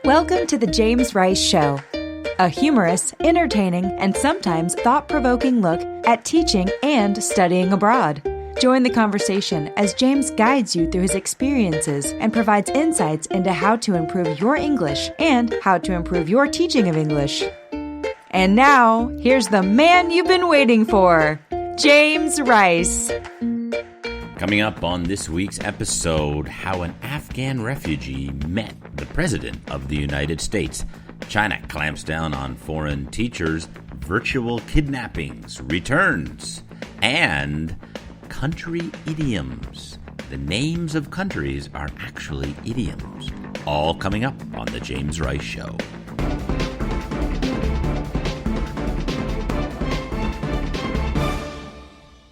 Welcome to the James Rice Show, a humorous, entertaining, and sometimes thought-provoking look at teaching and studying abroad. Join the conversation as James guides you through his experiences and provides insights into how to improve your English and how to improve your teaching of English. And now, here's the man you've been waiting for, James Rice. Coming up on this week's episode, how an Afghan refugee met the President of the United States. China clamps down on foreign teachers, virtual kidnappings returns, and country idioms. The names of countries are actually idioms. All coming up on The James Rice Show.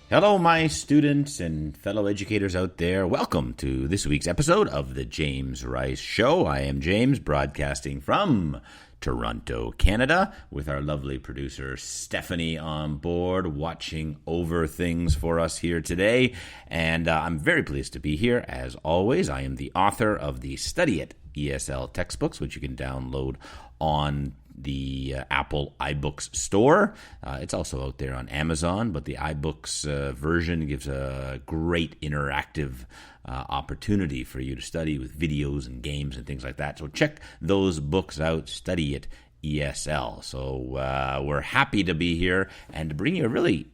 Hello, my students and fellow educators out there. Welcome to this week's episode of The James Rice Show. I am James, broadcasting from Toronto, Canada, with our lovely producer Stephanie on board, watching over things for us here today. And I'm very pleased to be here, as always. I am the author of the Study It ESL textbooks, which you can download on the Apple iBooks store. It's also out there on Amazon, but the iBooks version gives a great interactive opportunity for you to study with videos and games and things like that. So check those books out, Study It ESL. So we're happy to be here and to bring you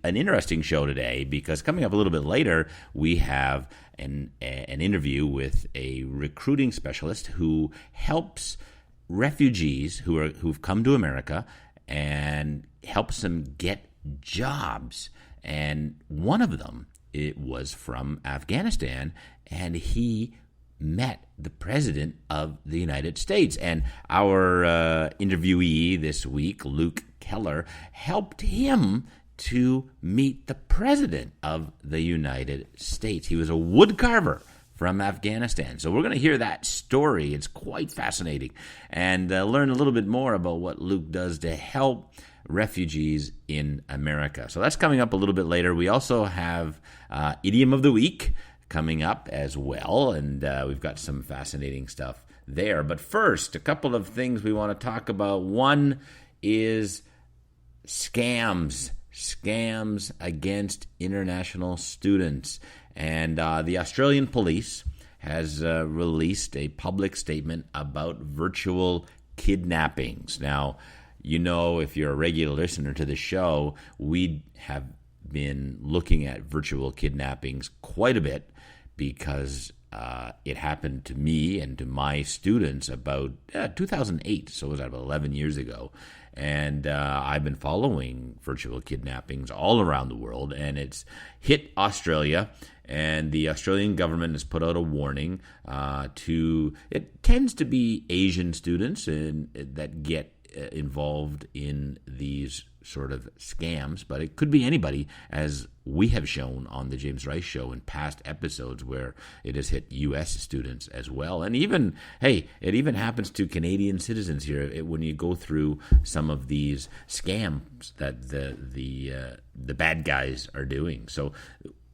an interesting show today, because coming up a little bit later, we have an interview with a recruiting specialist who helps refugees who've come to America and helps them get jobs. And one of them, it was from Afghanistan, and he met the President of the United States. And our interviewee this week, Luke Keller, helped him to meet the President of the United States. He was a wood carver from Afghanistan. So we're going to hear that story. It's quite fascinating, and learn a little bit more about what Luke does to help refugees in America. So that's coming up a little bit later. We also have Idiom of the Week coming up as well, and we've got some fascinating stuff there. But first, a couple of things we want to talk about. One is scams against international students. And the Australian police has released a public statement about virtual kidnappings. Now, you know, if you're a regular listener to the show, we have been looking at virtual kidnappings quite a bit, because it happened to me and to my students about 2008, so it was about 11 years ago. And I've been following virtual kidnappings all around the world, and it's hit Australia, and the Australian government has put out a warning it tends to be Asian students that get involved in these sort of scams, but it could be anybody, as we have shown on the James Rice Show in past episodes, where it has hit U.S. students as well. And even, it even happens to Canadian citizens here when you go through some of these scams that the bad guys are doing. So,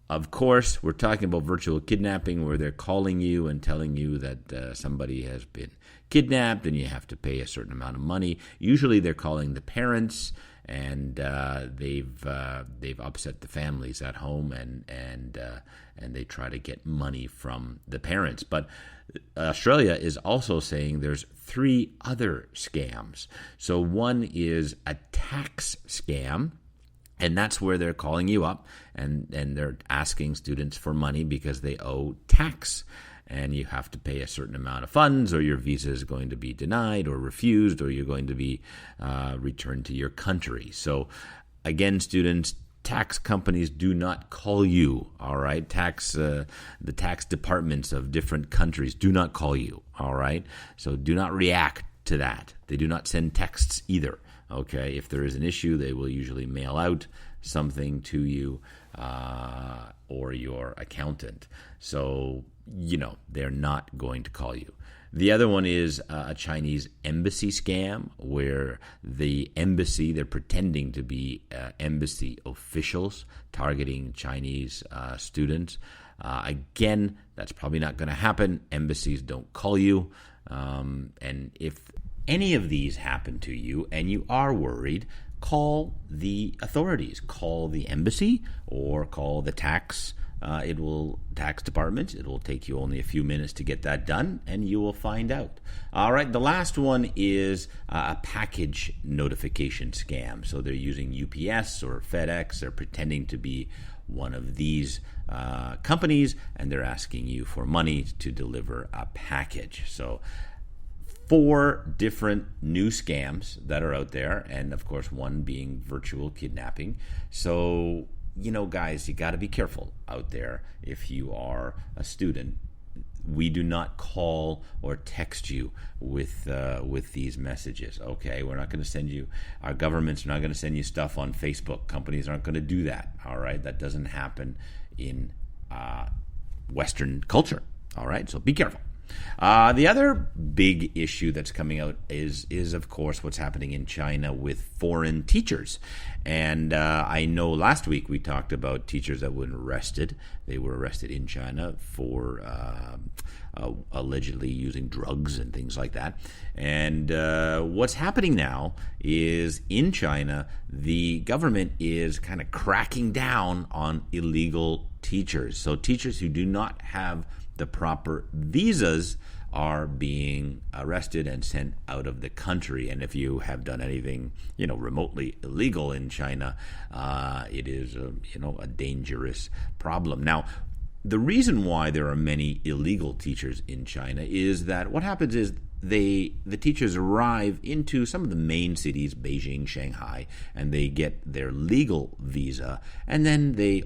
of course, we're talking about virtual kidnapping, where they're calling you and telling you that somebody has been kidnapped and you have to pay a certain amount of money. Usually they're calling the parents, and they've upset the families at home, and they try to get money from the parents. But Australia is also saying there's 3 other scams. So one is a tax scam, and that's where they're calling you up and they're asking students for money because they owe tax. And you have to pay a certain amount of funds, or your visa is going to be denied or refused, or you're going to be returned to your country. So, again, students, tax companies do not call you, all right? The tax departments of different countries do not call you, all right? So do not react to that. They do not send texts either, okay? If there is an issue, they will usually mail out something to you or your accountant. So, they're not going to call you. The other one is a Chinese embassy scam, where the embassy, they're pretending to be embassy officials targeting Chinese students. Again, that's probably not going to happen. Embassies don't call you. And if any of these happen to you and you are worried, call the authorities, call the embassy, or call the tax department. It will take you only a few minutes to get that done, and you will find out. All right, the last one is a package notification scam. So they're using UPS or FedEx. They're pretending to be one of these companies, and they're asking you for money to deliver a package. So 4 different new scams that are out there, and of course one being virtual kidnapping. So, guys, you got to be careful out there. If you are a student, we do not call or text you with these messages. Okay, we're not going to send you. Our governments are not going to send you stuff on Facebook. Companies aren't going to do that. All right, that doesn't happen in Western culture. All right, so be careful. The other big issue that's coming out is of course what's happening in China with foreign teachers. And I know last week we talked about teachers that were arrested. They were arrested in China for allegedly using drugs and things like that. And what's happening now is in China, the government is kind of cracking down on illegal teachers. So teachers who do not have the proper visas are being arrested and sent out of the country. And if you have done anything, remotely illegal in China, it is a dangerous problem. Now, the reason why there are many illegal teachers in China is that what happens is the teachers arrive into some of the main cities, Beijing, Shanghai, and they get their legal visa, and then they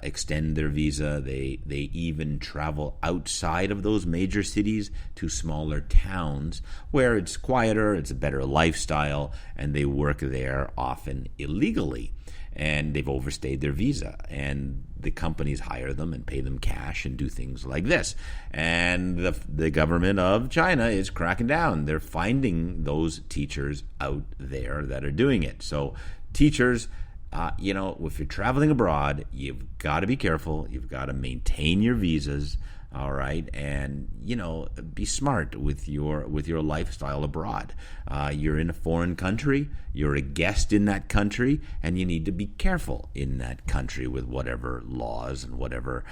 extend their visa. They even travel outside of those major cities to smaller towns where it's quieter, it's a better lifestyle, and they work there often illegally. And they've overstayed their visa, and the companies hire them and pay them cash and do things like this. And the government of China is cracking down. They're finding those teachers out there that are doing it. So teachers, if you're traveling abroad, you've got to be careful. You've got to maintain your visas, all right, and be smart with your lifestyle abroad. You're in a foreign country. You're a guest in that country, and you need to be careful in that country with whatever laws and whatever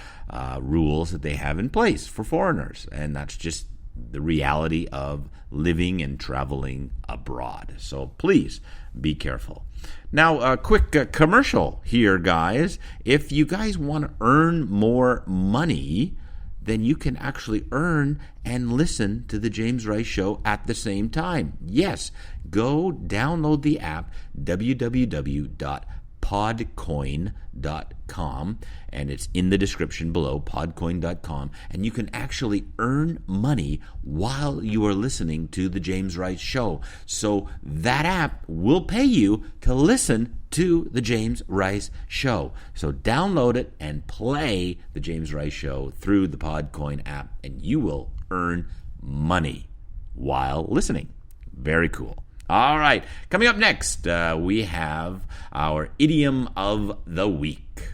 rules that they have in place for foreigners. And that's just the reality of living and traveling abroad. So please be careful. Now, a quick commercial here, guys. If you guys want to earn more money, then you can actually earn and listen to the James Rice Show at the same time. Yes, go download the app, www.podcoin.com, and it's in the description below, podcoin.com, and you can actually earn money while you are listening to the James Rice Show. So that app will pay you to listen to the James Rice Show. So download it and play the James Rice Show through the Podcoin app, and you will earn money while listening. Very cool. All right, coming up next, we have our Idiom of the Week.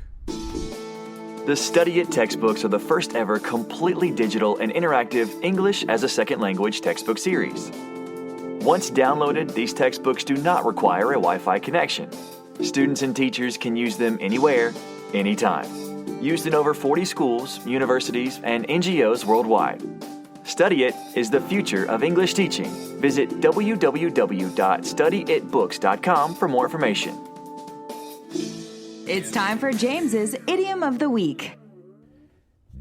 The Study It textbooks are the first ever completely digital and interactive English as a second language textbook series. Once downloaded, these textbooks do not require a Wi-Fi connection. Students and teachers can use them anywhere, anytime. Used in over 40 schools, universities, and NGOs worldwide. Study It is the future of English teaching. Visit www.studyitbooks.com for more information. It's time for James's Idiom of the Week.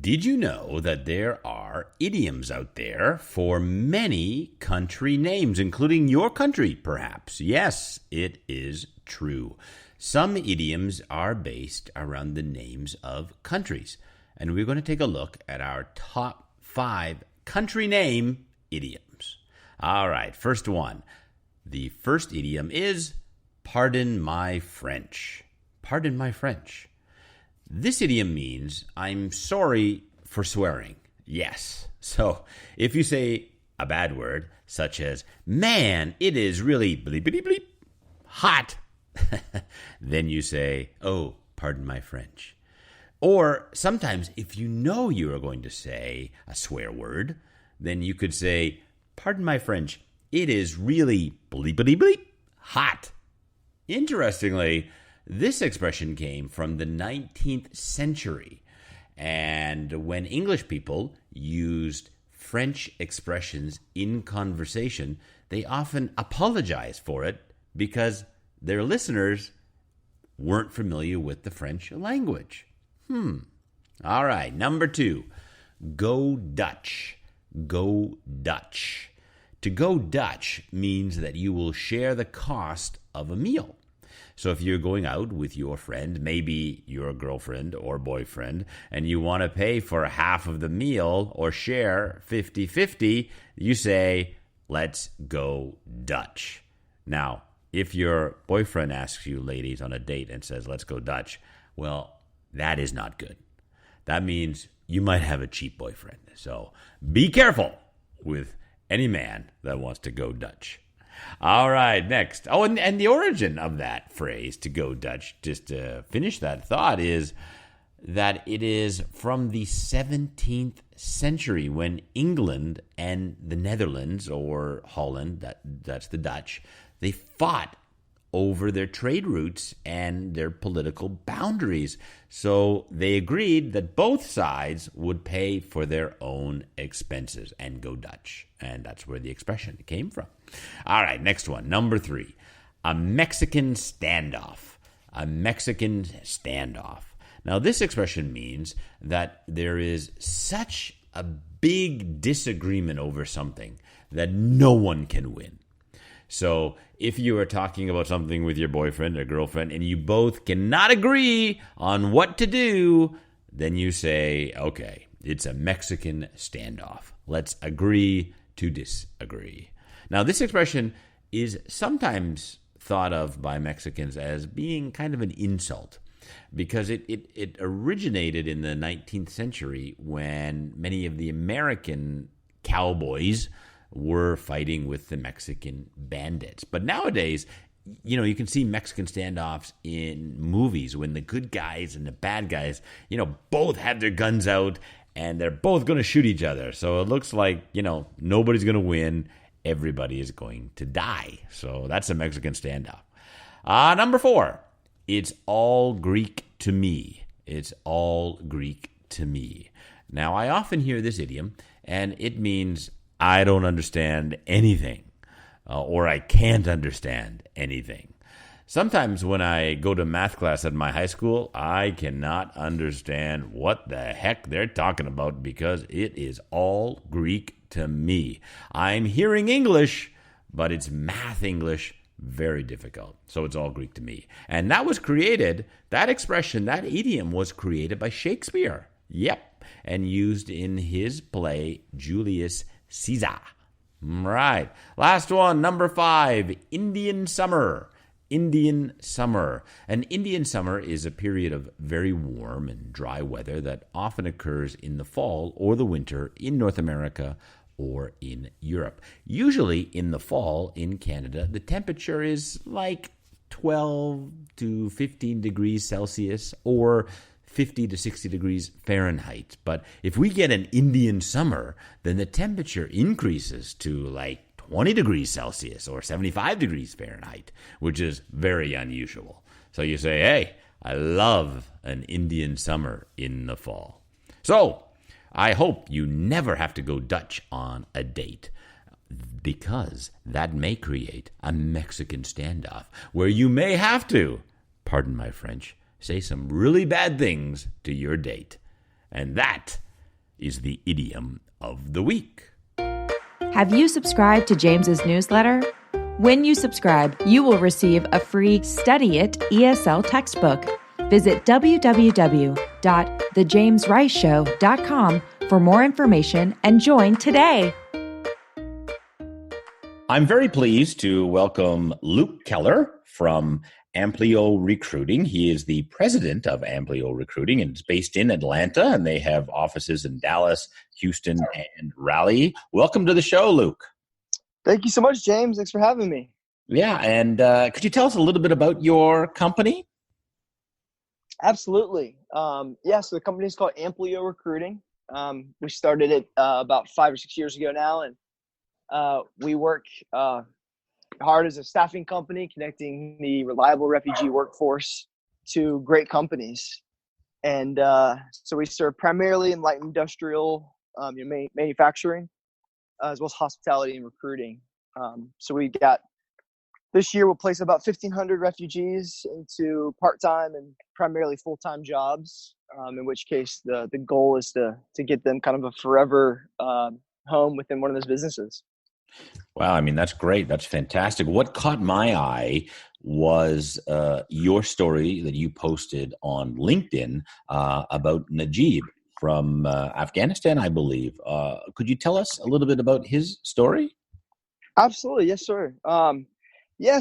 Did you know that there are idioms out there for many country names, including your country, perhaps? Yes, it is true. Some idioms are based around the names of countries, and we're going to take a look at our top 5 country name idioms. All right, first one. The first idiom is pardon my French. Pardon my French. This idiom means I'm sorry for swearing. Yes. So if you say a bad word, such as, man, it is really bleep, bleep, bleep, hot, then you say, oh, pardon my French. Or sometimes if you know you are going to say a swear word, then you could say, pardon my French, it is really bleepity bleep hot. Interestingly, this expression came from the 19th century. And when English people used French expressions in conversation, they often apologized for it because their listeners weren't familiar with the French language. All right, number 2, go Dutch. Go Dutch. To go Dutch means that you will share the cost of a meal. So if you're going out with your friend, maybe your girlfriend or boyfriend, and you want to pay for half of the meal or share 50-50, you say, let's go Dutch. Now, if your boyfriend asks you, ladies, on a date and says, let's go Dutch, well, that is not good. That means you might have a cheap boyfriend. So be careful with any man that wants to go Dutch. All right, next. Oh, and the origin of that phrase, to go Dutch, just to finish that thought, is that it is from the 17th century when England and the Netherlands, or Holland, that's the Dutch, they fought over their trade routes and their political boundaries. So they agreed that both sides would pay for their own expenses and go Dutch. And that's where the expression came from. All right, next one, number 3, a Mexican standoff. A Mexican standoff. Now, this expression means that there is such a big disagreement over something that no one can win. So if you are talking about something with your boyfriend or girlfriend and you both cannot agree on what to do, then you say, okay, it's a Mexican standoff. Let's agree to disagree. Now, this expression is sometimes thought of by Mexicans as being kind of an insult because it originated in the 19th century when many of the American cowboys were fighting with the Mexican bandits. But nowadays, you can see Mexican standoffs in movies when the good guys and the bad guys, both have their guns out and they're both going to shoot each other. So it looks like, nobody's going to win. Everybody is going to die. So that's a Mexican standoff. Number 4, it's all Greek to me. It's all Greek to me. Now, I often hear this idiom, and it means I don't understand anything, or I can't understand anything. Sometimes when I go to math class at my high school, I cannot understand what the heck they're talking about because it is all Greek to me. I'm hearing English, but it's math English, very difficult. So it's all Greek to me. And that expression, that idiom was created by Shakespeare. Yep. And used in his play Julius Caesar. Right. Last one, number 5, Indian summer. Indian summer. An Indian summer is a period of very warm and dry weather that often occurs in the fall or the winter in North America or in Europe. Usually in the fall in Canada, the temperature is like 12 to 15 degrees Celsius or 50 to 60 degrees Fahrenheit. But if we get an Indian summer, then the temperature increases to like 20 degrees Celsius or 75 degrees Fahrenheit, which is very unusual. So you say, hey, I love an Indian summer in the fall. So I hope you never have to go Dutch on a date, because that may create a Mexican standoff where you may have to, pardon my French, say some really bad things to your date. And that is the idiom of the week. Have you subscribed to James's newsletter? When you subscribe, you will receive a free Study It ESL textbook. Visit www.thejamesriceshow.com for more information and join today. I'm very pleased to welcome Luke Keller from Amplio Recruiting. He is the president of Amplio Recruiting and is based in Atlanta, and they have offices in Dallas, Houston, and Raleigh. Welcome to the show, Luke. Thank you so much, James. Thanks for having me. Yeah, and could you tell us a little bit about your company? Absolutely. So the company is called Amplio Recruiting. We started it about 5 or 6 years ago now, and we work hard as a staffing company, connecting the reliable refugee workforce to great companies. And so we serve primarily in light industrial manufacturing, as well as hospitality and recruiting. So we got this year we'll place about 1,500 refugees into part-time and primarily full-time jobs. In which case the goal is to get them kind of a forever home within one of those businesses. Wow, I mean, that's great. That's fantastic. What caught my eye was your story that you posted on LinkedIn about Najib from Afghanistan, I believe. Could you tell us a little bit about his story? Absolutely, yes, sir.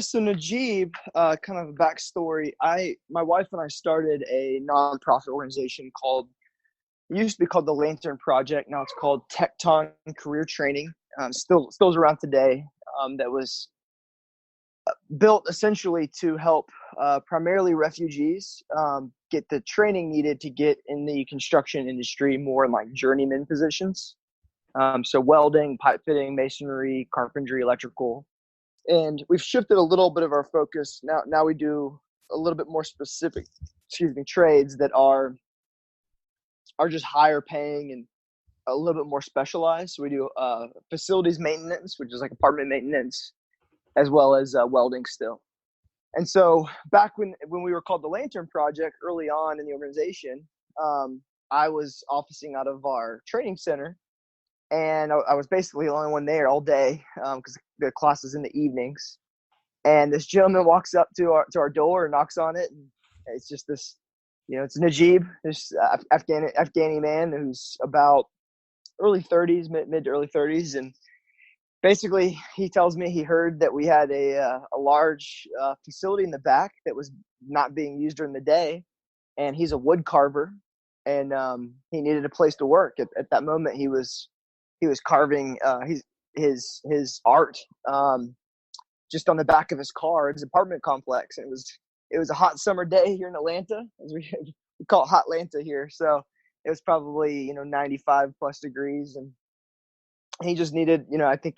So Najib, kind of a backstory. My wife and I started a nonprofit organization it used to be called the Lantern Project. Now it's called Tecton Career Training. Still is around today. That was built essentially to help primarily refugees get the training needed to get in the construction industry more in like journeyman positions. So welding, pipe fitting, masonry, carpentry, electrical. And we've shifted a little bit of our focus. Now we do a little bit more specific, trades that are just higher paying and a little bit more specialized. So we do facilities maintenance, which is like apartment maintenance, as well as welding still. And so back when we were called the Lantern Project early on in the organization, I was officing out of our training center. And I was basically the only one there all day because the class is in the evenings. And this gentleman walks up to our door and knocks on it. And it's just this, it's Najib, this Afghani man who's about early 30s, mid to early 30s. And basically he tells me he heard that we had a large facility in the back that was not being used during the day. And he's a wood carver. And he needed a place to work. At that moment, he was carving his art just on the back of his car at his apartment complex. And it was a hot summer day here in Atlanta, as we call it Hot Atlanta here. So it was probably 95 plus degrees, and he just needed I think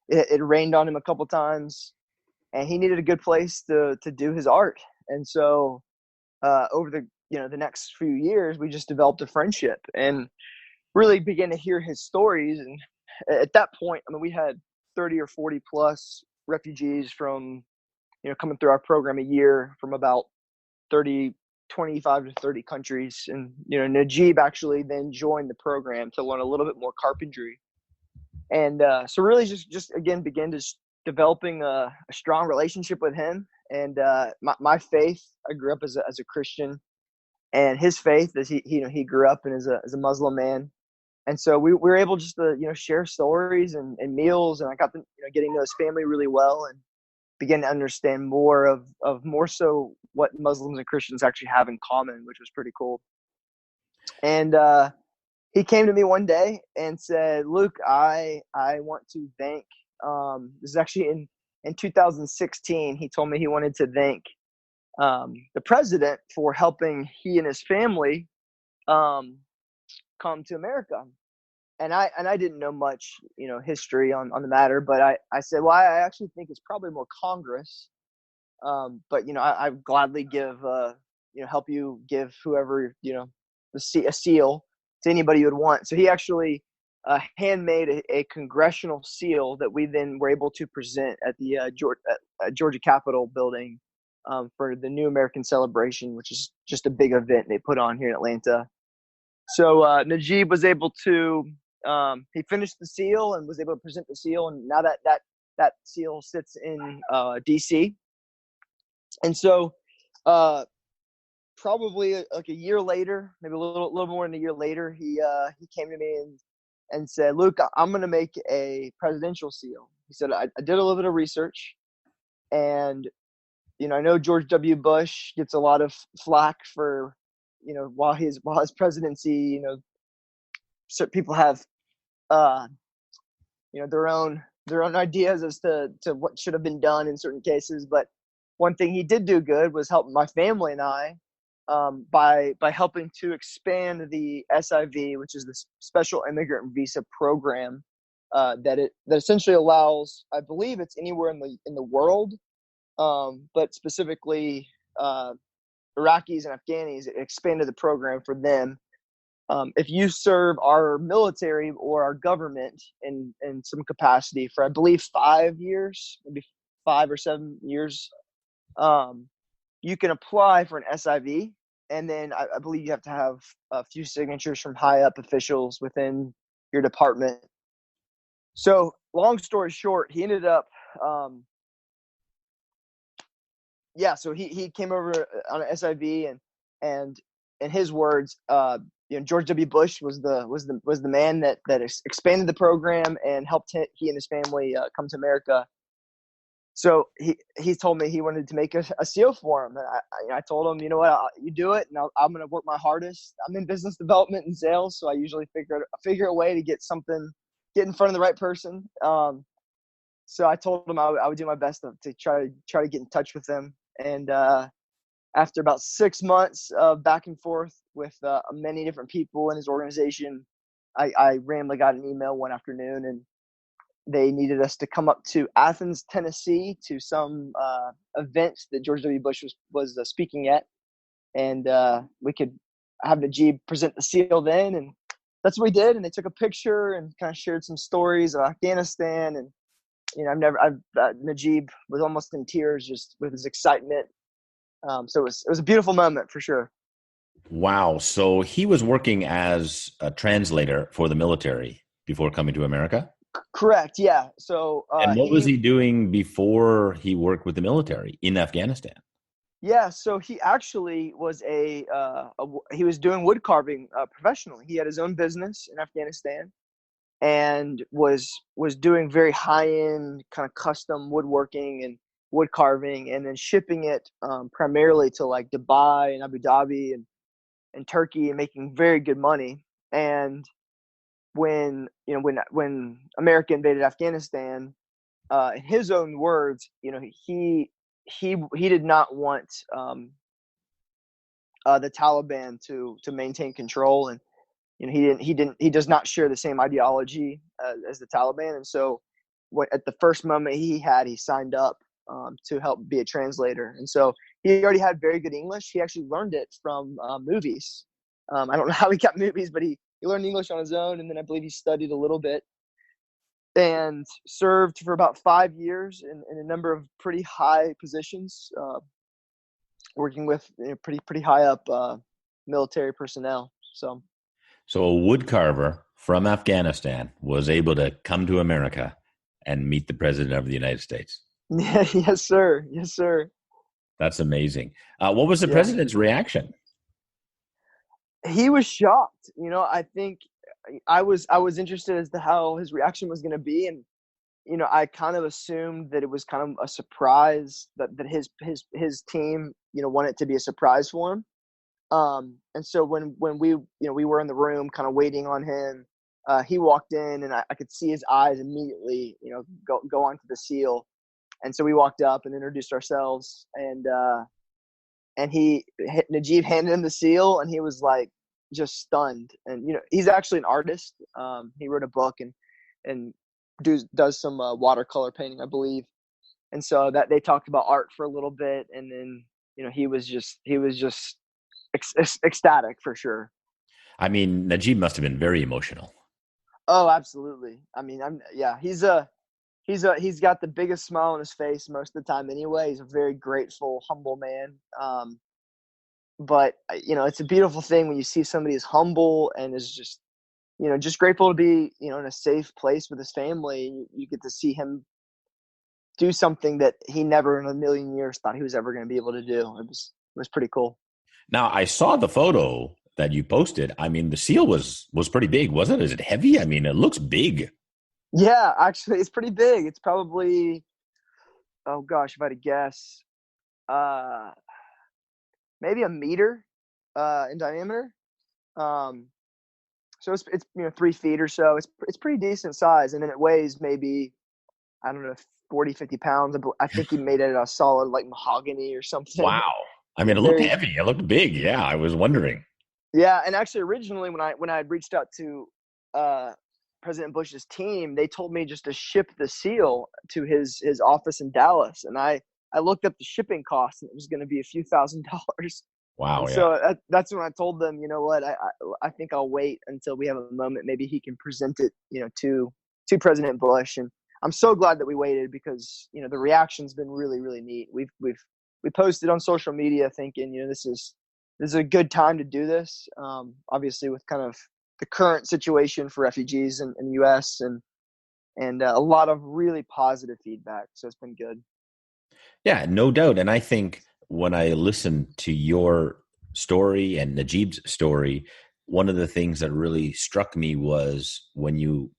it rained on him a couple times, and he needed a good place to do his art. And so over the next few years, we just developed a friendship and really began to hear his stories. And at that point, I mean, we had 30 or 40 plus refugees from, coming through our program a year from about 25 to 30 countries. And, Najib actually then joined the program to learn a little bit more carpentry. And so really just again, began to developing a strong relationship with him. And my faith, I grew up as a Christian, and his faith is he grew up and as a Muslim man. And so we were able just to, share stories and meals. And I got to, getting to know his family really well, and began to understand more of more so what Muslims and Christians actually have in common, which was pretty cool. And he came to me one day and said, Luke, I want to thank, this is actually in 2016, he told me he wanted to thank the president for helping he and his family come to America. And I didn't know much, history on the matter, but I said, well, I actually think it's probably more Congress. But I gladly give, help you give whoever, a seal to anybody you would want. So he actually handmade a congressional seal that we then were able to present at the Georgia Capitol building for the New American Celebration, which is just a big event they put on here in Atlanta. So Najib was able to, he finished the seal and was able to present the seal. And now that seal sits in DC. And so probably like a year later, maybe a little more than a year later, he came to me and said, Luke, I'm going to make a presidential seal. He said, I did a little bit of research, and, I know George W. Bush gets a lot of flack for, while his presidency, certain people have, their own ideas as to what should have been done in certain cases. But one thing he did do good was help my family and I by helping to expand the SIV, which is the Special Immigrant Visa Program, that essentially allows, I believe it's anywhere in the world, but specifically Iraqis and Afghanis. It expanded the program for them. If you serve our military or our government in some capacity for, I believe, 5 years, maybe 5 or 7 years, you can apply for an SIV. And then I believe you have to have a few signatures from high up officials within your department. So long story short, he ended up, so he came over on an SIV, and in his words, George W. Bush was the man that expanded the program and helped he and his family come to America. So he told me he wanted to make a seal for him, and I told him, you know what, you do it, and I'm going to work my hardest. I'm in business development and sales, so I usually figure a way to get in front of the right person. So I told him I would do my best to try to get in touch with him, and after about 6 months of back and forth with many different people in his organization, I randomly got an email one afternoon, and they needed us to come up to Athens, Tennessee, to some events that George W. Bush was speaking at, and we could have Najib present the seal then, and that's what we did. And they took a picture and kind of shared some stories of Afghanistan, and Najib was almost in tears just with his excitement. So it was a beautiful moment for sure. Wow. So he was working as a translator for the military before coming to America? Correct. Yeah. So and what was he doing before he worked with the military in Afghanistan? Yeah, so he actually was he was doing wood carving professionally. He had his own business in Afghanistan, and was doing very high end kind of custom woodworking and wood carving, and then shipping it primarily to like Dubai and Abu Dhabi and Turkey, and making very good money. And when America invaded Afghanistan, in his own words, he did not want the Taliban to maintain control, and he does not share the same ideology as the Taliban, and so at the first moment he signed up to help be a translator, and so he already had very good English. He actually learned it from movies. I don't know how he got movies, but he learned English on his own, and then I believe he studied a little bit and served for about 5 years in a number of pretty high positions, working with pretty high up military personnel. So a wood carver from Afghanistan was able to come to America and meet the President of the United States. Yeah, yes, sir. Yes, sir. That's amazing. What was the president's reaction? He was shocked. I think I was interested as to how his reaction was going to be, and I kind of assumed that it was kind of a surprise, that his team wanted it to be a surprise for him. And so when we were in the room kind of waiting on him, he walked in, and I could see his eyes immediately go onto the seal. And so we walked up and introduced ourselves, and Najib handed him the seal, and he was like just stunned. And he's actually an artist. He wrote a book and does some watercolor painting, I believe. And so that they talked about art for a little bit, and then he was just ecstatic for sure. I mean, Najib must have been very emotional. Oh, absolutely. I mean, he's got the biggest smile on his face most of the time anyway. He's a very grateful, humble man. But it's a beautiful thing when you see somebody as humble and is just grateful to be, in a safe place with his family. You get to see him do something that he never in a million years thought he was ever going to be able to do. It was pretty cool. Now, I saw the photo that you posted. I mean, the seal was pretty big, wasn't it? Is it heavy? I mean, it looks big. Yeah, actually, it's pretty big. It's probably, oh gosh, if I had to guess, maybe a meter in diameter. So it's 3 feet or so. It's pretty decent size, and then it weighs maybe, I don't know, 40, 50 pounds. I think he made it a solid like mahogany or something. Wow. I mean, it looked Very, heavy. It looked big. Yeah, I was wondering. yeah. And actually, originally when I had reached out to uh, President Bush's team, they told me just to ship the seal to his office in Dallas, and I looked up the shipping cost, and it was going to be a few $1,000s. Wow. And Yeah. so that's when I told them, you know what, I think I'll wait until we have a moment. Maybe he can present it, to President Bush. And I'm so glad that we waited because, the reaction's been really, really neat. We posted on social media thinking, this is a good time to do this. Obviously with kind of the current situation for refugees in the U.S. and a lot of really positive feedback. So it's been good. Yeah, no doubt. And I think when I listened to your story and Najib's story, one of the things that really struck me was when you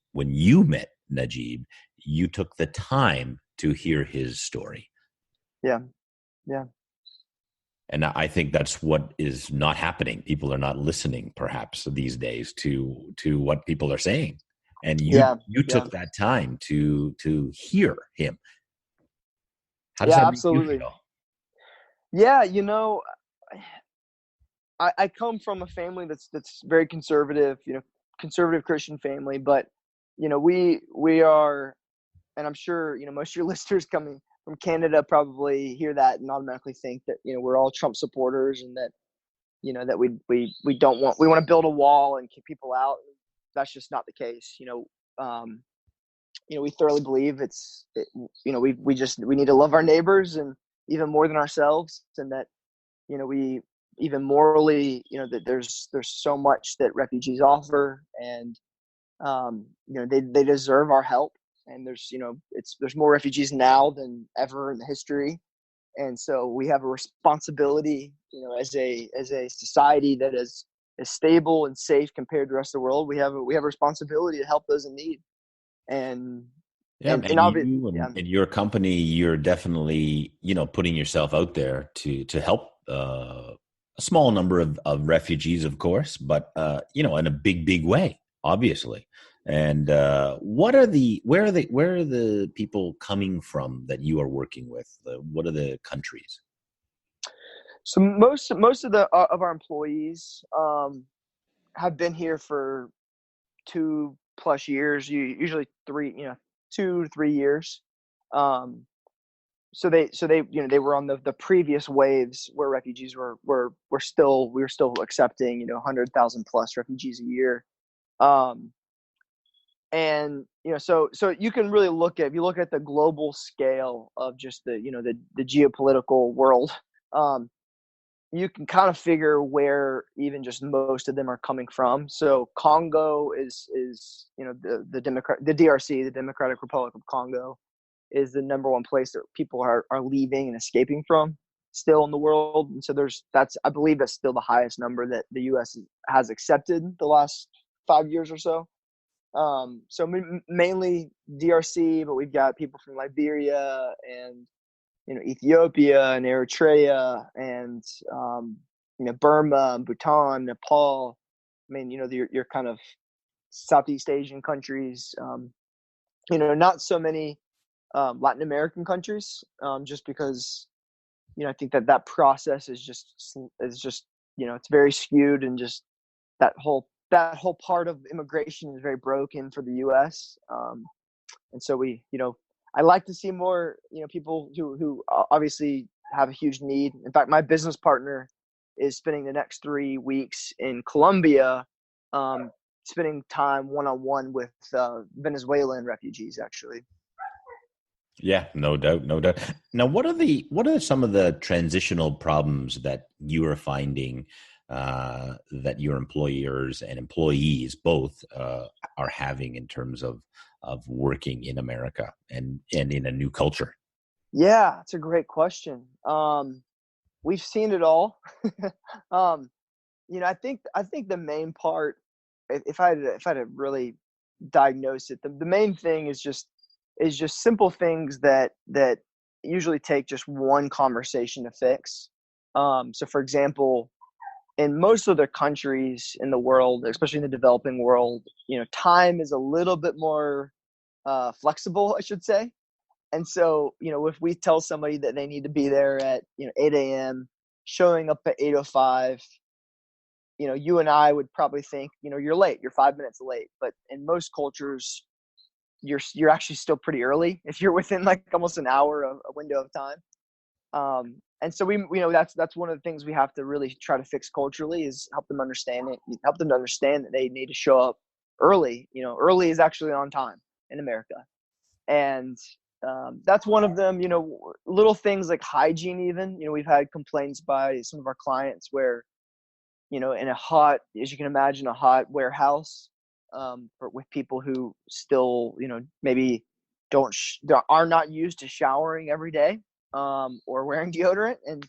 met Najib, you took the time to hear his story. Yeah. Yeah. And I think that's what is not happening. People are not listening, perhaps, these days to what people are saying. And you Yeah. you Yeah. took that time to hear him. How does Yeah, that make you absolutely. feel? Yeah. I come from a family that's very conservative, conservative Christian family, but we are, and I'm sure most of your listeners coming from Canada probably hear that and automatically think that we're all Trump supporters and that that we don't want we want to build a wall and keep people out. That's just not the case. We thoroughly believe we need to love our neighbors and even more than ourselves, and that we even morally, that there's so much that refugees offer, and they deserve our help. And there's more refugees now than ever in the history, and so we have a responsibility, as a society that is stable and safe compared to the rest of the world. We have a responsibility to help those in need, and Yeah, and obviously, you yeah, and your company, you're definitely, putting yourself out there to help a small number of refugees, of course, but in a big way, obviously. And where are the people coming from that you are working with? What are the countries? so most of our employees have been here for 2+ years, usually three, 2 to 3 years. Um, so they were on the previous waves where refugees we were still accepting 100,000 plus refugees a year. Um, and so you can really if you look at the global scale of just the geopolitical world, um, you can kind of figure where even just most of them are coming from. So Congo is the DRC, the Democratic Republic of Congo, is the number one place that people are leaving and escaping from still in the world. And so I believe that's still the highest number that the U.S. has accepted the last 5 years or so. So mainly DRC, but we've got people from Liberia and Ethiopia and Eritrea and Burma, Bhutan, Nepal. I mean, your kind of Southeast Asian countries. Not so many Latin American countries, just because I think that process is just it's very skewed, and just that whole part of immigration is very broken for the U.S. And so I like to see more people who obviously have a huge need. In fact, my business partner is spending the next 3 weeks in Colombia, spending time one-on-one with Venezuelan refugees, actually. Yeah, no doubt, no doubt. Now, what are some of the transitional problems that you are finding that your employers and employees both are having in terms of working in America and in a new culture? Yeah, it's a great question. We've seen it all. um, I think the main part, if I had to really diagnose it, the main thing is just simple things that usually take just one conversation to fix. So for example, in most of the countries in the world, especially in the developing world, time is a little bit more flexible, I should say. And so, if we tell somebody that they need to be there at 8 a.m., showing up at 8:05, you and I would probably think, you're late, you're 5 minutes late. But in most cultures, you're actually still pretty early if you're within like almost an hour of a window of time. And so that's one of the things we have to really try to fix culturally, is help them to understand that they need to show up early. Early is actually on time in America. And that's one of them. Little things like hygiene. Even we've had complaints by some of our clients where in a hot, as you can imagine, a hot warehouse, with people who still maybe are not used to showering every day, or wearing deodorant, and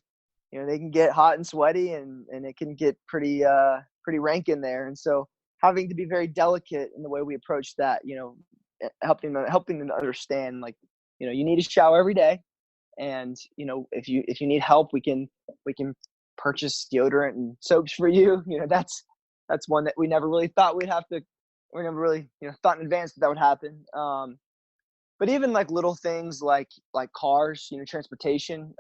they can get hot and sweaty, and it can get pretty rank in there. And so having to be very delicate in the way we approach that, helping them to understand, like, you need to shower every day. And if you need help, we can purchase deodorant and soaps for you. That's one that we never really thought we never really thought in advance that would happen. But even like little things like cars, transportation,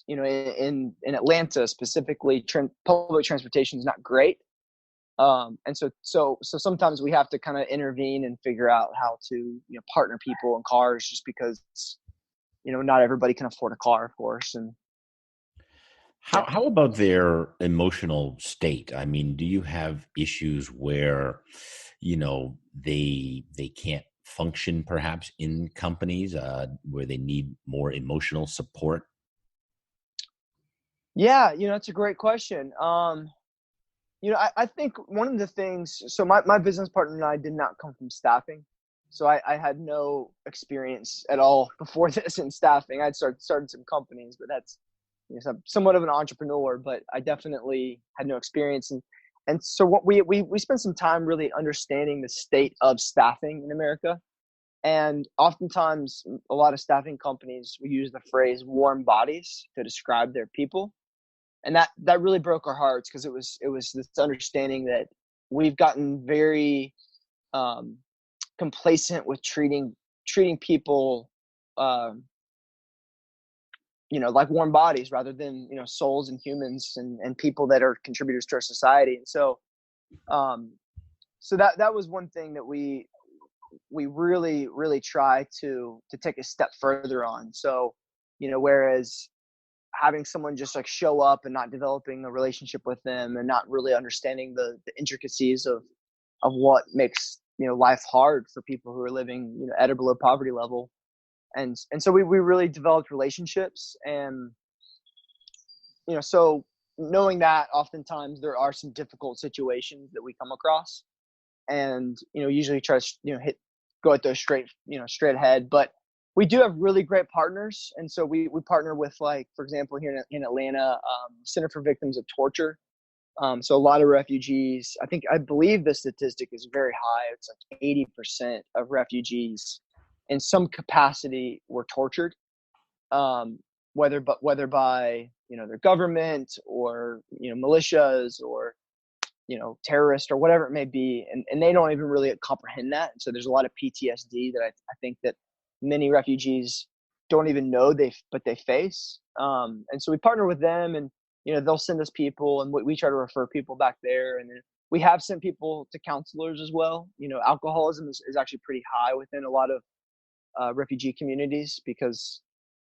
in Atlanta specifically, public transportation is not great. And so sometimes we have to kind of intervene and figure out how to partner people in cars, just because not everybody can afford a car, of course. And how about their emotional state? I mean, do you have issues where they can't function perhaps in companies where they need more emotional support? Yeah, it's a great question. I think one of the things, so my business partner and I did not come from staffing. So I had no experience at all before this in staffing. I'd started some companies, but that's I'm somewhat of an entrepreneur, but I definitely had no experience. And so what we spent some time really understanding the state of staffing in America. And oftentimes a lot of staffing companies, we use the phrase warm bodies to describe their people. And that really broke our hearts, because it was this understanding that we've gotten very complacent with treating people like warm bodies, rather than souls and humans and people that are contributors to our society. And so that was one thing that we really, really try to take a step further on. So whereas having someone just like show up and not developing a relationship with them, and not really understanding the intricacies of what makes life hard for people who are living at or below poverty level. And so we really developed relationships. And so knowing that oftentimes there are some difficult situations that we come across, and usually try to go at those straight ahead. But we do have really great partners. And so we partner with, like, for example, here in Atlanta, Center for Victims of Torture. So a lot of refugees, I believe the statistic is very high. It's like 80% of refugees in some capacity were tortured, whether by their government, or militias, or terrorists, or whatever it may be, and they don't even really comprehend that. And so there's a lot of PTSD that I think that many refugees don't even know they face. And so we partner with them, and they'll send us people, and we try to refer people back there. And then we have sent people to counselors as well. Alcoholism is actually pretty high within a lot of refugee communities, because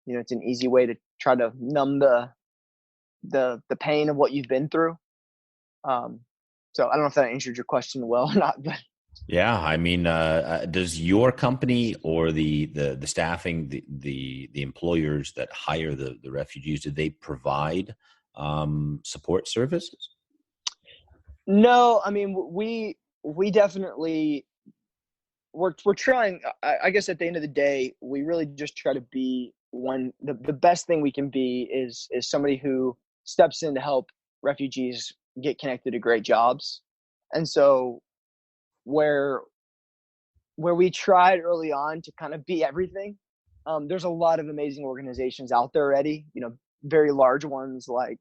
it's an easy way to try to numb the pain of what you've been through. So I don't know if that answered your question well or not, but yeah, I mean, does your company or the staffing, the employers that hire the refugees, do they provide support services? No, I mean, we definitely, we're trying. I guess at the end of the day, we really just try to be the best thing we can be is somebody who steps in to help refugees get connected to great jobs. And so where we tried early on to kind of be everything, there's a lot of amazing organizations out there already, very large ones, like,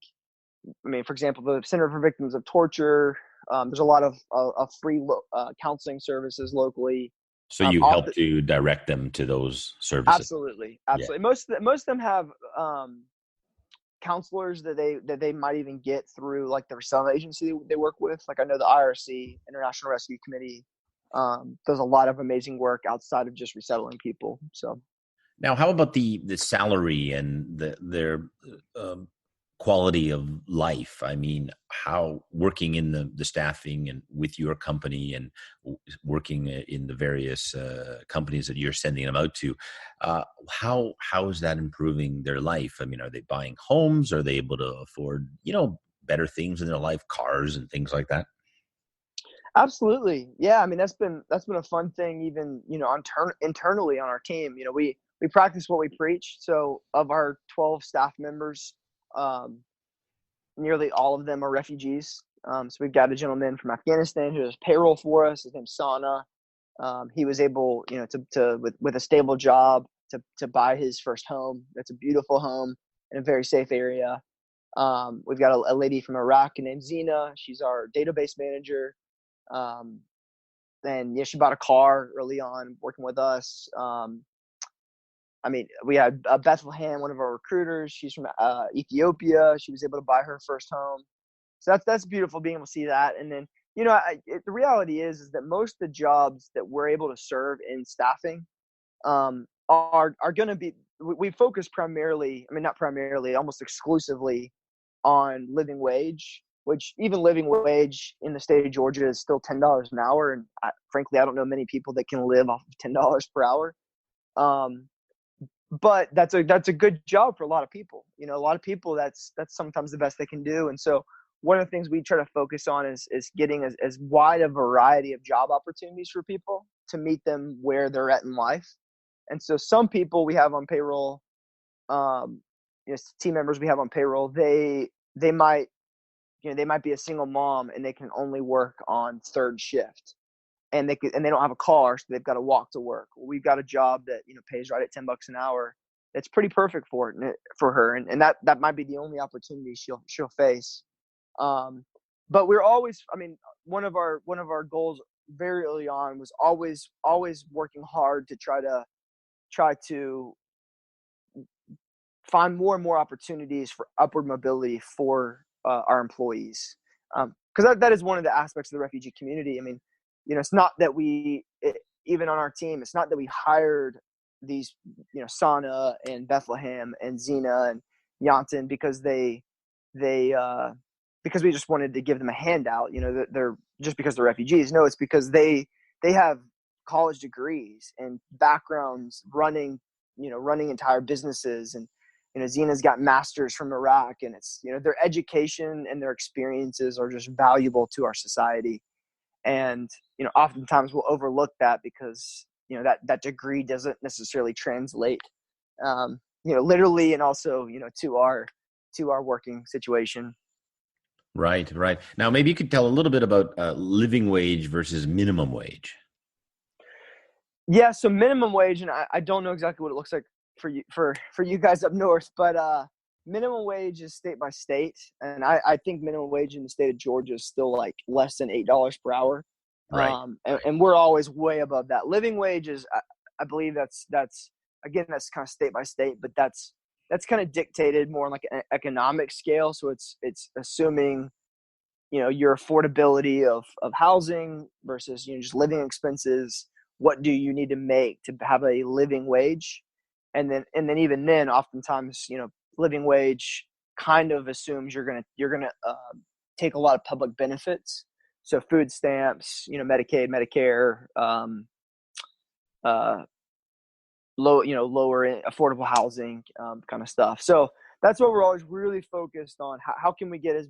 for example, the Center for Victims of Torture. There's a lot of free counseling services locally. So you help to direct them to those services? Absolutely. Yeah. Most of them have counselors that they might even get through like the resettlement agency they work with. Like I know the IRC, International Rescue Committee, does a lot of amazing work outside of just resettling people. So Now, how about the salary and their um, quality of life? I mean, how working in the staffing and with your company and working in the various companies that you're sending them out to, how is that improving their life? I mean, are they buying homes? Are they able to afford, better things in their life, cars and things like that? absolutely, yeah. I mean, that's been a fun thing, even internally on our team. We practice what we preach. So of our 12 staff members, um, nearly all of them are refugees. So we've got a gentleman from Afghanistan who does payroll for us. His name's Sana. He was able, to with a stable job to buy his first home. That's a beautiful home in a very safe area. We've got a lady from Iraq named Zena. She's our database manager. Um, and yeah, she bought a car early on working with us. I mean, we had Bethlehem, one of our recruiters. She's from Ethiopia. She was able to buy her first home. So that's beautiful being able to see that. And then, the reality is that most of the jobs that we're able to serve in staffing are going to be, we focus primarily, I mean, not primarily, almost exclusively on living wage, which even living wage in the state of Georgia is still $10 an hour. And frankly, I don't know many people that can live off of $10 per hour. But that's a good job for a lot of people. A lot of people, that's sometimes the best they can do. And so one of the things we try to focus on is getting as wide a variety of job opportunities for people to meet them where they're at in life. And so some people we have on payroll, team members we have on payroll, they might be a single mom and they can only work on third shift. And they don't have a car, so they've got to walk to work. Well, we've got a job that pays right at $10 an hour. That's pretty perfect for her, and that might be the only opportunity she'll face. But we're always, I mean, one of our goals very early on was always working hard to try to find more and more opportunities for upward mobility for our employees, because that is one of the aspects of the refugee community. I mean, it's not that even on our team, it's not that we hired these, Sana and Bethlehem and Zena and Yanton because because we just wanted to give them a handout, they're just because they're refugees. No, it's because they have college degrees and backgrounds running entire businesses. And, Zena's got masters from Iraq, and it's, their education and their experiences are just valuable to our society. And, oftentimes we'll overlook that because, that degree doesn't necessarily translate, literally, and also, to our working situation. Right, right. Now, maybe you could tell a little bit about living wage versus minimum wage. Yeah. So minimum wage, and I don't know exactly what it looks like for you guys up north, but minimum wage is state by state. And I think minimum wage in the state of Georgia is still like less than $8 per hour. Right. And we're always way above that. Living wage is, I believe that's again, that's kind of state by state, but that's kind of dictated more on like an economic scale. So it's assuming, your affordability of housing versus, just living expenses. What do you need to make to have a living wage? And then even then, oftentimes, living wage kind of assumes you're gonna take a lot of public benefits. So food stamps, Medicaid, Medicare, lower affordable housing, kind of stuff. So that's what we're always really focused on. How can we get as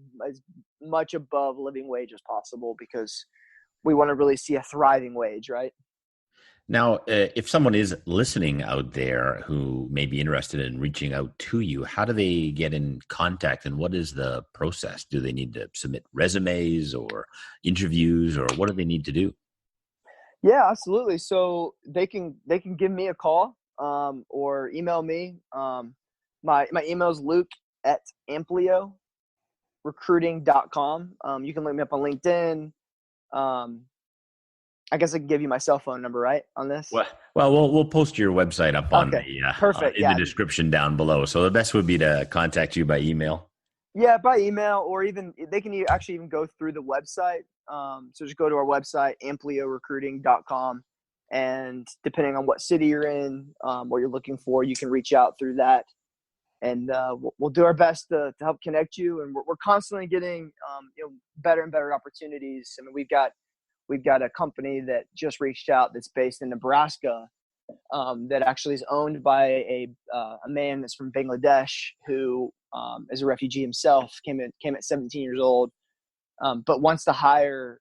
much above living wage as possible? Because we want to really see a thriving wage, right? Now, if someone is listening out there who may be interested in reaching out to you, how do they get in contact, and what is the process? Do they need to submit resumes or interviews, or what do they need to do? Yeah, absolutely. So they can give me a call, or email me. My email is luke@ampliorecruiting.com. You can look me up on LinkedIn. I guess I can give you my cell phone number, right, on this? Well, we'll post your website up on Okay, the perfect. in the description down below. So the best would be to contact you by email. Yeah, by email, or even they can actually even go through the website. So just go to our website, ampliorecruiting.com, and depending on what city you're in, what you're looking for, you can reach out through that, and we'll do our best to help connect you. And we're constantly getting better and better opportunities. I mean, we've got a company that just reached out that's based in Nebraska, that actually is owned by a man that's from Bangladesh who is a refugee himself, came at 17 years old, but wants to hire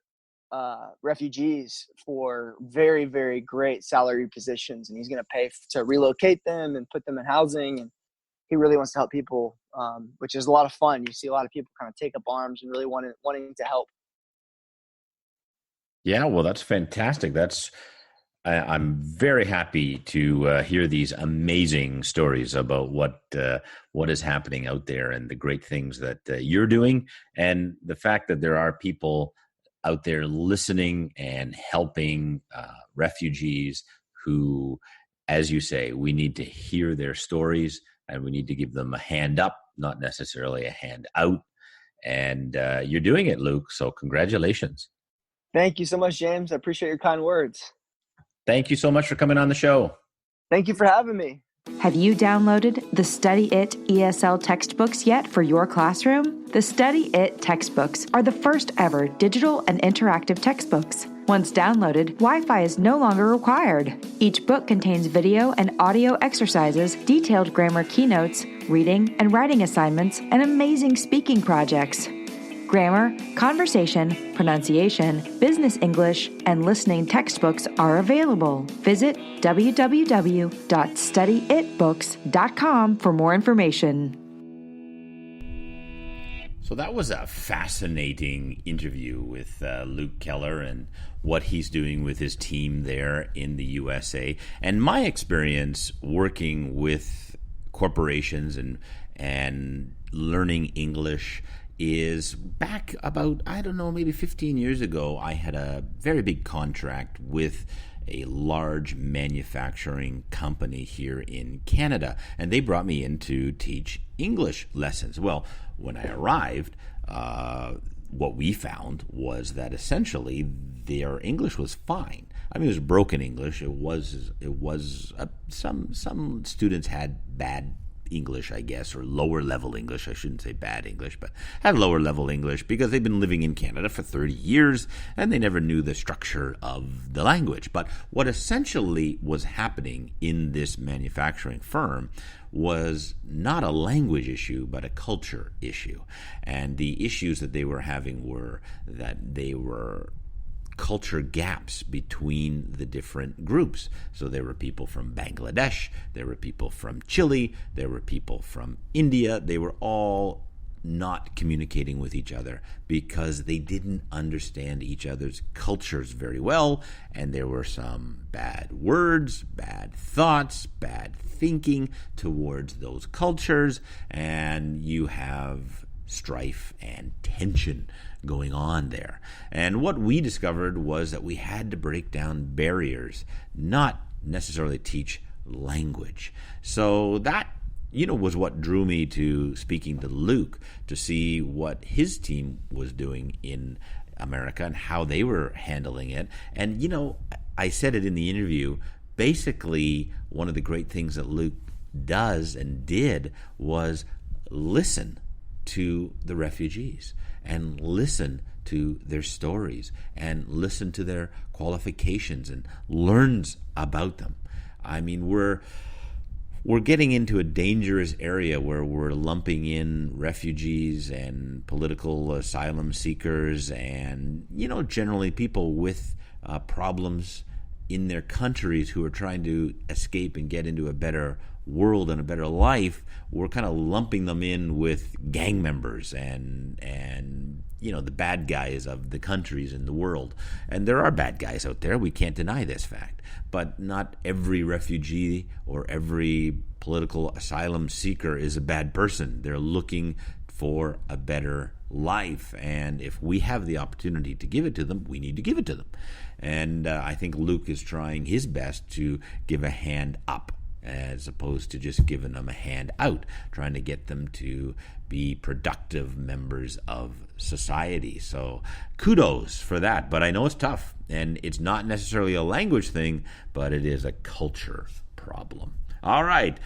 refugees for very, very great salary positions, and he's going to pay to relocate them and put them in housing. And he really wants to help people, which is a lot of fun. You see a lot of people kind of take up arms and really wanting to help. Yeah, well, that's fantastic. I'm very happy to hear these amazing stories about what is happening out there and the great things that you're doing, and the fact that there are people out there listening and helping refugees who, as you say, we need to hear their stories and we need to give them a hand up, not necessarily a hand out. And you're doing it, Luke. So congratulations. Thank you so much, James. I appreciate your kind words. Thank you so much for coming on the show. Thank you for having me. Have you downloaded the Study It ESL textbooks yet for your classroom? The Study It textbooks are the first ever digital and interactive textbooks. Once downloaded, Wi-Fi is no longer required. Each book contains video and audio exercises, detailed grammar keynotes, reading and writing assignments, and amazing speaking projects. Grammar, conversation, pronunciation, business English, and listening textbooks are available. Visit www.studyitbooks.com for more information. So that was a fascinating interview with Luke Keller and what he's doing with his team there in the USA. And my experience working with corporations and learning English is back about, I don't know, maybe 15 years ago. I had a very big contract with a large manufacturing company here in Canada, and they brought me in to teach English lessons. Well, when I arrived, what we found was that essentially their English was fine. I mean, it was broken English. It was some students had bad English, I guess, or lower level English. I shouldn't say bad English, but had lower level English because they've been living in Canada for 30 years and they never knew the structure of the language. But what essentially was happening in this manufacturing firm was not a language issue, but a culture issue. And the issues that they were having were that they were culture gaps between the different groups. So there were people from Bangladesh, there were people from Chile, there were people from India. They were all not communicating with each other because they didn't understand each other's cultures very well, and there were some bad words, bad thoughts, bad thinking towards those cultures, and you have strife and tension going on there. And what we discovered was that we had to break down barriers, not necessarily teach language. So that, was what drew me to speaking to Luke, to see what his team was doing in America and how they were handling it. And, I said it in the interview, basically one of the great things that Luke does and did was listen to the refugees and listen to their stories and listen to their qualifications and learns about them. I mean, we're getting into a dangerous area where we're lumping in refugees and political asylum seekers and, generally people with problems in their countries who are trying to escape and get into a better world and a better life. We're kind of lumping them in with gang members and the bad guys of the countries in the world. And there are bad guys out there. We can't deny this fact. But not every refugee or every political asylum seeker is a bad person. They're looking for a better life. And if we have the opportunity to give it to them, we need to give it to them. And I think Luke is trying his best to give a hand up as opposed to just giving them a hand out, trying to get them to be productive members of society. So kudos for that. But I know it's tough, and it's not necessarily a language thing, but it is a culture problem. All right,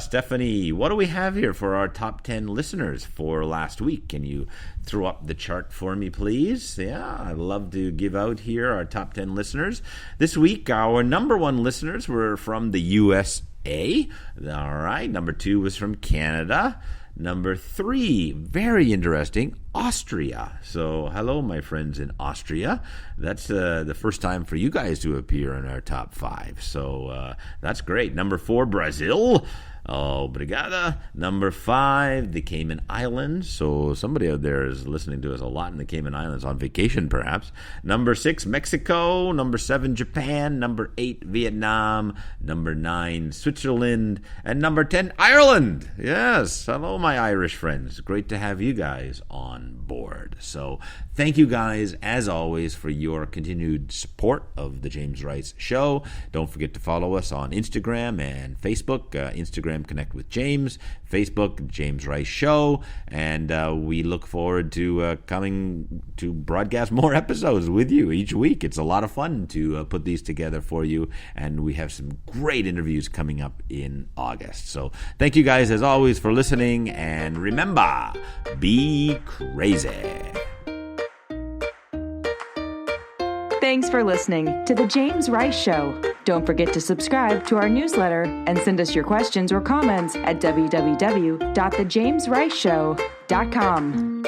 Stephanie, what do we have here for our top 10 listeners for last week? Can you throw up the chart for me, please? Yeah, I'd love to give out here our top 10 listeners. This week, our number 1 listeners were from the USA. All right, number 2 was from Canada. Number 3, very interesting, Austria. So hello, my friends in Austria. That's the first time for you guys to appear in our top 5. So that's great. Number 4, Brazil. Obrigada. Number 5, the Cayman Islands. So somebody out there is listening to us a lot in the Cayman Islands, on vacation perhaps. Number 6, Mexico. Number 7, Japan. Number 8, Vietnam. Number 9, Switzerland. And number 10, Ireland. Yes. Hello, my Irish friends. Great to have you guys on board. So thank you guys, as always, for your continued support of the James Rice Show. Don't forget to follow us on Instagram and Facebook. Instagram, Connect with James. Facebook, James Rice Show. And we look forward to coming to broadcast more episodes with you each week. It's a lot of fun to put these together for you. And we have some great interviews coming up in August. So thank you guys, as always, for listening. And remember, be crazy. Thanks for listening to The James Rice Show. Don't forget to subscribe to our newsletter and send us your questions or comments at www.thejamesriceshow.com.